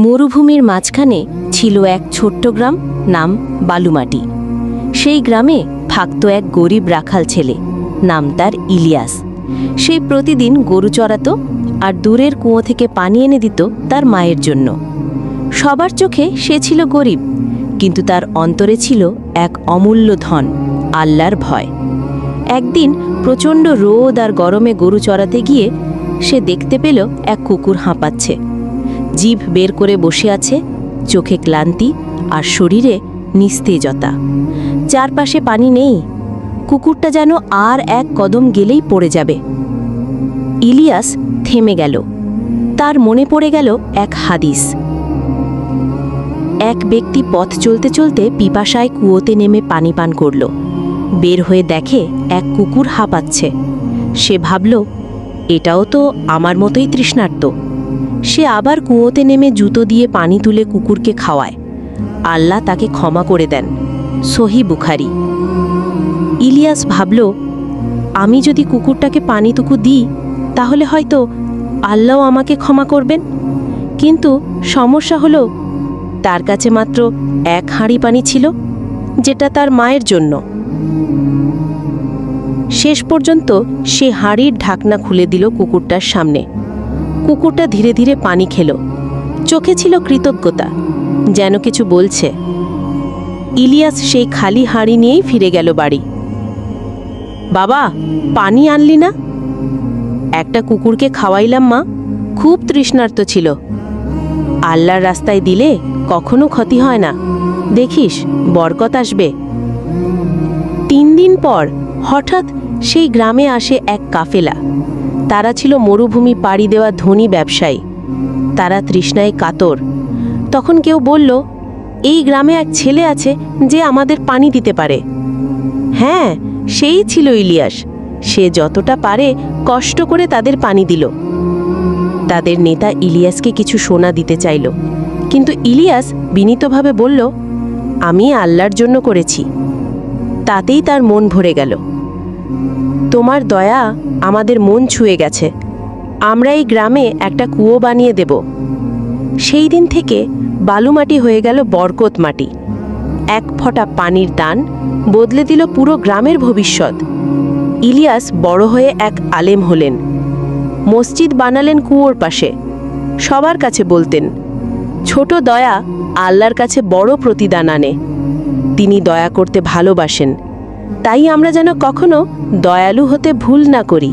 মরুভূমির মাঝখানে ছিল এক ছোট্ট গ্রাম, নাম বালুমাটি। সেই গ্রামে থাকত এক গরিব রাখাল ছেলে, নাম তার ইলিয়াস। সে প্রতিদিন গরু চড়াত আর দূরের কুয়ো থেকে পানি এনে দিত তার মায়ের জন্য। সবার চোখে সে ছিল গরিব, কিন্তু তার অন্তরে ছিল এক অমূল্য ধন, আল্লাহর ভয়। একদিন প্রচণ্ড রোদ আর গরমে গরু চড়াতে গিয়ে সে দেখতে পেল এক কুকুর হাঁপাচ্ছে। জিভ বের করে বসে আছে, চোখে ক্লান্তি আর শরীরে নিস্তেজতা। চারপাশে পানি নেই, কুকুরটা যেন আর এক কদম গেলেই পড়ে যাবে। ইলিয়াস থেমে গেল। তার মনে পড়ে গেল এক হাদিস। এক ব্যক্তি পথ চলতে চলতে পিপাসায় কুয়োতে নেমে পানি পান করল। বের হয়ে দেখে এক কুকুর হাঁপাচ্ছে। সে ভাবল, এটাও তো আমার মতোই তৃষ্ণার্ত। সে আবার কুয়োতে নেমে জুতো দিয়ে পানি তুলে কুকুরকে খাওয়ায়। আল্লাহ তাকে ক্ষমা করে দেন। সহি বুখারি। ইলিয়াস ভাবল, আমি যদি কুকুরটাকে পানিটুকু দিই তাহলে হয়তো আল্লাহ আমাকে ক্ষমা করবেন। কিন্তু সমস্যা হলো, তার কাছে মাত্র এক হাঁড়ি পানি ছিল, যেটা তার মায়ের জন্য। শেষ পর্যন্ত সে হাঁড়ির ঢাকনা খুলে দিল কুকুরটার সামনে। কুকুরটা ধীরে ধীরে পানি খেল। চোখে ছিল কৃতজ্ঞতা, যেন কিছু বলছে। ইলিয়াস সেই খালি হাঁড়ি নিয়েই ফিরে গেল বাড়ি। বাবা, পানি আনলি না? একটা কুকুরকে খাওয়াইলাম মা, খুব তৃষ্ণার্ত ছিল। আল্লাহর রাস্তায় দিলে কখনো ক্ষতি হয় না, দেখিস বরকত আসবে। 3 দিন পর হঠাৎ সেই গ্রামে আসে এক কাফেলা। তারা ছিল মরুভূমি পাড়ি দেওয়া ধনী ব্যবসায়ী। তারা তৃষ্ণায় কাতর। তখন কেউ বলল, এই গ্রামে এক ছেলে আছে যে আমাদের পানি দিতে পারে। হ্যাঁ, সেই ছিল ইলিয়াস। সে যতটা পারে কষ্ট করে তাদের পানি দিল। তাদের নেতা ইলিয়াসকে কিছু সোনা দিতে চাইল, কিন্তু ইলিয়াস বিনীতভাবে বলল, আমি আল্লাহর জন্য করেছি। তাতেই তার মন ভরে গেল। তোমার দয়া আমাদের মন ছুঁয়ে গেছে। আমরা এই গ্রামে একটা কুয়ো বানিয়ে দেব। সেই দিন থেকে বালুমাটি হয়ে গেল বরকত মাটি। এক ফোঁটা পানির দান বদলে দিল পুরো গ্রামের ভবিষ্যৎ। ইলিয়াস বড় হয়ে এক আলেম হলেন। মসজিদ বানালেন কুয়োর পাশে। সবার কাছে বলতেন, ছোট দয়া আল্লাহর কাছে বড় প্রতিদান আনে। তিনি দয়া করতে ভালোবাসেন। তাই আমরা যেন কখনো দয়ালু হতে ভুল না করি।